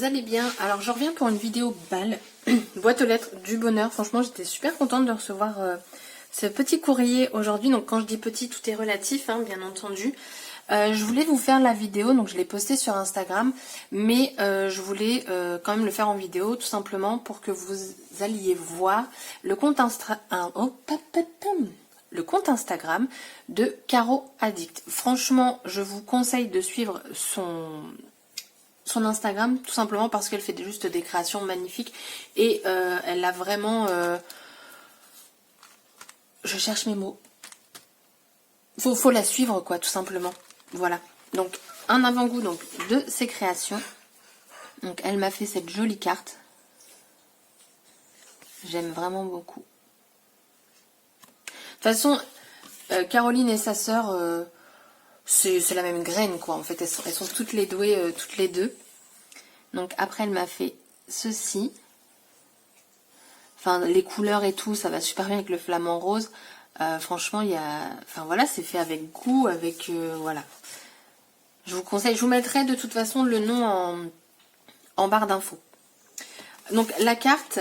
allez bien? Alors je reviens pour une vidéo balle, boîte aux lettres du bonheur. Franchement j'étais super contente de recevoir ce petit courrier aujourd'hui. Donc quand je dis petit, tout est relatif, hein, bien entendu. Je voulais vous faire la vidéo, donc je l'ai postée sur Instagram, mais je voulais quand même le faire en vidéo, tout simplement pour que vous alliez voir le compte Instagram de Caro Addict. Franchement, je vous conseille de suivre son Instagram, tout simplement parce qu'elle fait juste des créations magnifiques et elle a vraiment... je cherche mes mots. Faut la suivre, quoi, tout simplement. Voilà. Donc, un avant-goût donc de ses créations. Donc, elle m'a fait cette jolie carte. J'aime vraiment beaucoup. De toute façon, Caroline et sa sœur, c'est la même graine, quoi. En fait, elles sont toutes les douées, toutes les deux. Donc, après, elle m'a fait ceci. Enfin, les couleurs et tout, ça va super bien avec le flamant rose. Franchement, il y a... Enfin, voilà, c'est fait avec goût, avec... voilà. Je vous conseille. Je vous mettrai de toute façon le nom en barre d'infos. Donc, la carte,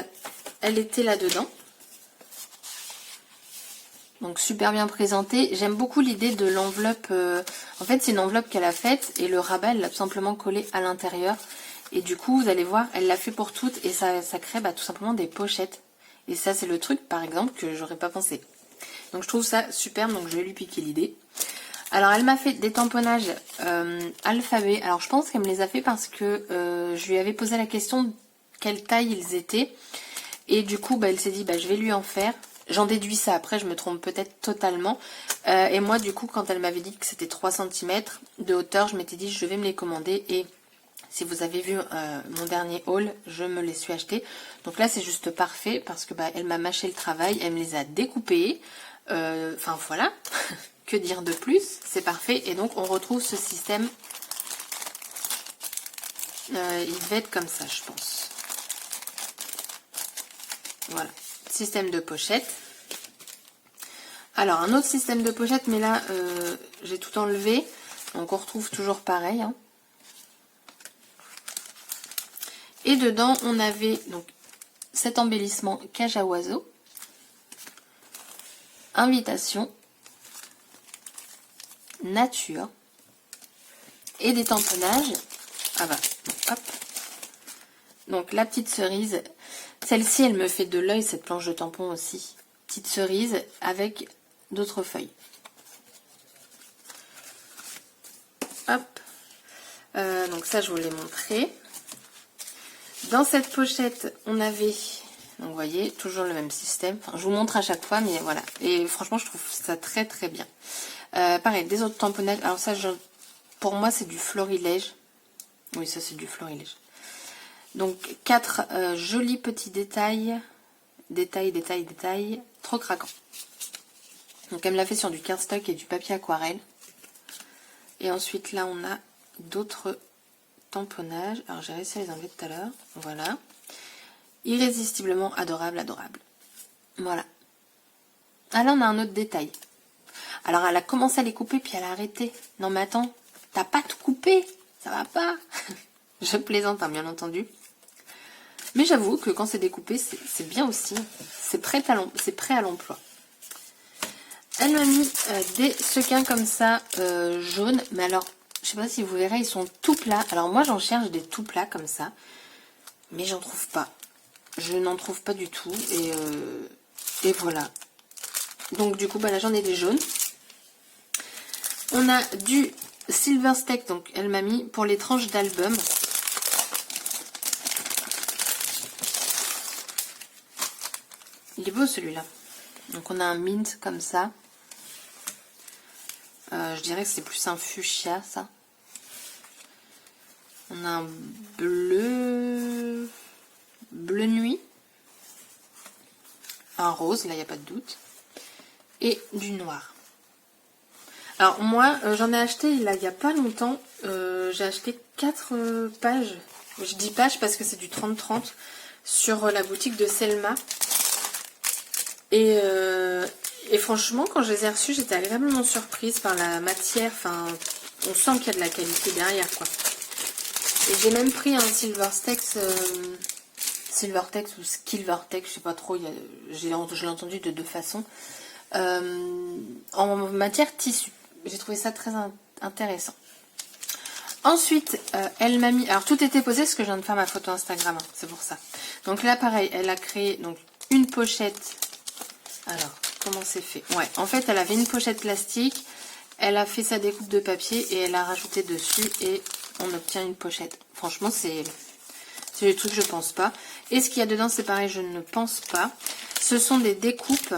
elle était là-dedans. Donc, super bien présentée. J'aime beaucoup l'idée de l'enveloppe. En fait, c'est une enveloppe qu'elle a faite. Et le rabat, elle l'a tout simplement collé à l'intérieur. Et du coup, vous allez voir, elle l'a fait pour toutes. Et ça crée tout simplement des pochettes. Et ça, c'est le truc, par exemple, que j'aurais pas pensé. Donc, je trouve ça superbe. Donc, je vais lui piquer l'idée. Alors, elle m'a fait des tamponnages alphabet. Alors, je pense qu'elle me les a fait parce que je lui avais posé la question de quelle taille ils étaient. Et du coup, elle s'est dit, je vais lui en faire. J'en déduis ça. Après, je me trompe peut-être totalement. Et moi, du coup, quand elle m'avait dit que c'était 3 cm de hauteur, je m'étais dit, je vais me les commander. Et si vous avez vu mon dernier haul, je me les suis achetés. Donc là, c'est juste parfait parce que elle m'a mâché le travail. Elle me les a découpés. Enfin, voilà. Que dire de plus? C'est parfait. Et donc, on retrouve ce système. Il va être comme ça, je pense. Voilà. Système de pochette. Alors, un autre système de pochette, mais là, j'ai tout enlevé. Donc, on retrouve toujours pareil. Hein. Et dedans, on avait donc cet embellissement cage à oiseaux. Invitation. Nature. Et des tamponnages. Ah bah, hop. Donc, la petite cerise. Celle-ci, elle me fait de l'œil, cette planche de tampon aussi. Petite cerise avec d'autres feuilles. Hop. Donc ça, je vous l'ai montré. Dans cette pochette, on avait... Donc, vous voyez, toujours le même système. Enfin, je vous montre à chaque fois, mais voilà. Et franchement, je trouve ça très, très bien. Pareil, des autres tamponnages. Alors ça, pour moi, c'est du florilège. Oui, ça, c'est du florilège. Donc, 4 jolis petits détails. Détails. Trop craquant. Donc, elle me l'a fait sur du cardstock et du papier aquarelle. Et ensuite, là, on a d'autres tamponnages. Alors, j'ai réussi à les enlever tout à l'heure. Voilà. Irrésistiblement adorable. Voilà. Ah, là, on a un autre détail. Alors, elle a commencé à les couper, puis elle a arrêté. Non, mais attends, t'as pas tout coupé. Ça va pas. Je plaisante, hein, bien entendu. Mais j'avoue que quand c'est découpé, c'est bien aussi. C'est prêt à l'emploi. Elle m'a mis des sequins comme ça, jaunes. Mais alors, je sais pas si vous verrez, ils sont tout plats. Alors moi, j'en cherche des tout plats comme ça. Mais j'en trouve pas. Je n'en trouve pas du tout. Et voilà. Donc du coup, là, j'en ai des jaunes. On a du Silver Steak. Donc, elle m'a mis pour les tranches d'album. Il est beau celui-là. Donc on a un mint comme ça. Je dirais que c'est plus un fuchsia ça. On a un bleu nuit. Un rose, là il n'y a pas de doute. Et du noir. Alors moi j'en ai acheté là il n'y a pas longtemps. J'ai acheté 4 pages. Je dis pages parce que c'est du 30-30 sur la boutique de Selma. Et franchement, quand je les ai reçus, j'étais agréablement surprise par la matière. Enfin, on sent qu'il y a de la qualité derrière, quoi. Et j'ai même pris un Silvertex, Silvertex ou Skilvertex, je sais pas trop, je l'ai entendu de deux façons, en matière tissu. J'ai trouvé ça très intéressant. Ensuite, elle m'a mis... Alors, tout était posé parce que je viens de faire ma photo Instagram, hein, c'est pour ça. Donc là, pareil, elle a créé donc une pochette. Alors, comment c'est fait? Ouais, en fait, elle avait une pochette plastique. Elle a fait sa découpe de papier et elle a rajouté dessus et on obtient une pochette. Franchement, c'est le truc, je pense pas. Et ce qu'il y a dedans, c'est pareil, je ne pense pas. Ce sont des découpes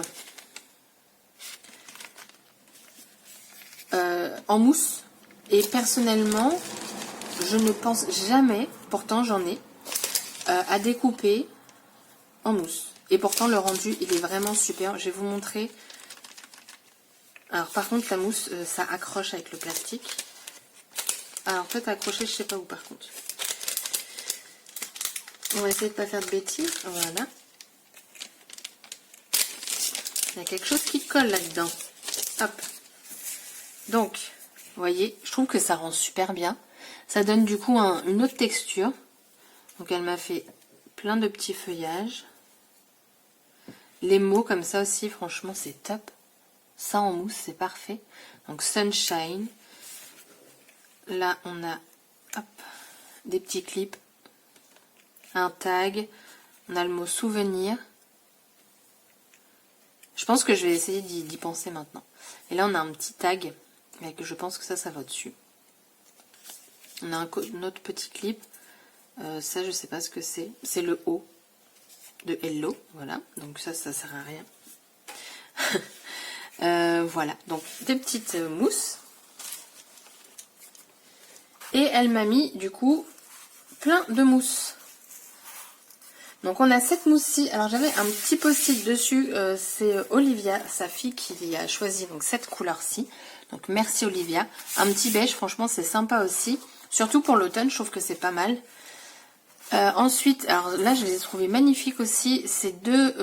en mousse. Et personnellement, je ne pense jamais, pourtant j'en ai, à découper en mousse. Et pourtant le rendu, il est vraiment super. Je vais vous montrer. Alors par contre, la mousse, ça accroche avec le plastique. Alors peut-être accrocher, je sais pas où par contre. On va essayer de ne pas faire de bêtises. Voilà. Il y a quelque chose qui colle là-dedans. Hop. Donc... Vous voyez, je trouve que ça rend super bien. Ça donne du coup une autre texture. Donc elle m'a fait plein de petits feuillages. Les mots comme ça aussi, franchement, c'est top. Ça en mousse, c'est parfait. Donc Sunshine. Là, on a hop, des petits clips. Un tag. On a le mot souvenir. Je pense que je vais essayer d'y penser maintenant. Et là, on a un petit tag. Et je pense que ça va dessus. On a un autre petit clip. Ça, je sais pas ce que c'est. C'est le O de Hello. Voilà. Donc ça sert à rien. Voilà. Donc des petites mousses. Et elle m'a mis, du coup, plein de mousses. Donc on a cette mousse-ci. Alors j'avais un petit post-it dessus. C'est Olivia, sa fille, qui a choisi donc cette couleur-ci. Donc merci Olivia. Un petit beige, franchement c'est sympa aussi. Surtout pour l'automne, je trouve que c'est pas mal. Ensuite, alors là je les ai trouvés magnifiques aussi. Ces deux...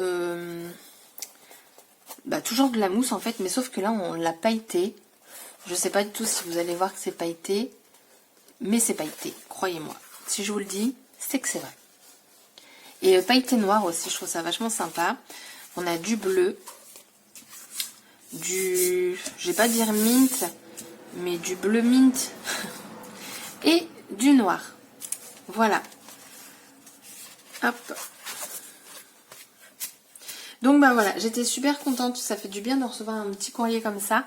toujours de la mousse en fait, mais sauf que là on l'a pailleté. Je sais pas du tout si vous allez voir que c'est pailleté. Mais c'est pailleté, croyez-moi. Si je vous le dis, c'est que c'est vrai. Et pailleté noir aussi, je trouve ça vachement sympa. On a du bleu. Je vais pas dire mint, mais du bleu mint et du noir. Voilà. Hop. Donc voilà, j'étais super contente, ça fait du bien de recevoir un petit courrier comme ça.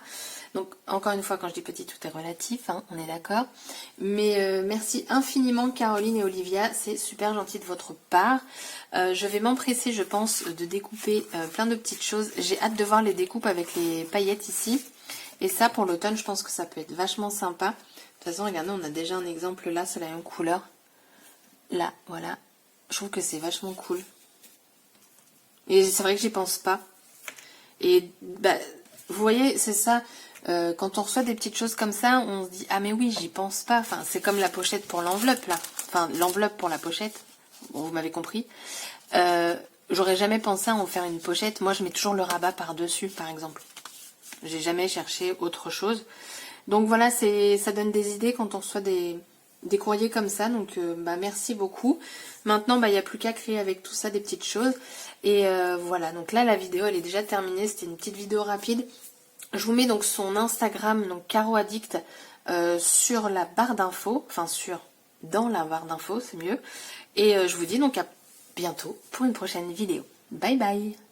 Donc encore une fois, quand je dis petit, tout est relatif, hein, on est d'accord. Mais merci infiniment Caroline et Olivia, c'est super gentil de votre part. Je vais m'empresser, je pense, de découper plein de petites choses. J'ai hâte de voir les découpes avec les paillettes ici. Et ça, pour l'automne, je pense que ça peut être vachement sympa. De toute façon, regardez, on a déjà un exemple là, c'est la même couleur. Là, voilà. Je trouve que c'est vachement cool. Et c'est vrai que j'y pense pas. Et vous voyez, c'est ça. Quand on reçoit des petites choses comme ça, on se dit ah mais oui, j'y pense pas. Enfin, c'est comme la pochette pour l'enveloppe là. Enfin, l'enveloppe pour la pochette. Bon, vous m'avez compris. J'aurais jamais pensé à en faire une pochette. Moi, je mets toujours le rabat par-dessus, par exemple. J'ai jamais cherché autre chose. Donc voilà, ça donne des idées quand on reçoit des courriers comme ça. Donc merci beaucoup. Maintenant, il n'y a plus qu'à créer avec tout ça des petites choses. Et voilà, donc là, la vidéo, elle est déjà terminée. C'était une petite vidéo rapide. Je vous mets donc son Instagram, donc Caro Addict, sur la barre d'infos. Enfin, dans la barre d'infos, c'est mieux. Et je vous dis donc à bientôt pour une prochaine vidéo. Bye bye!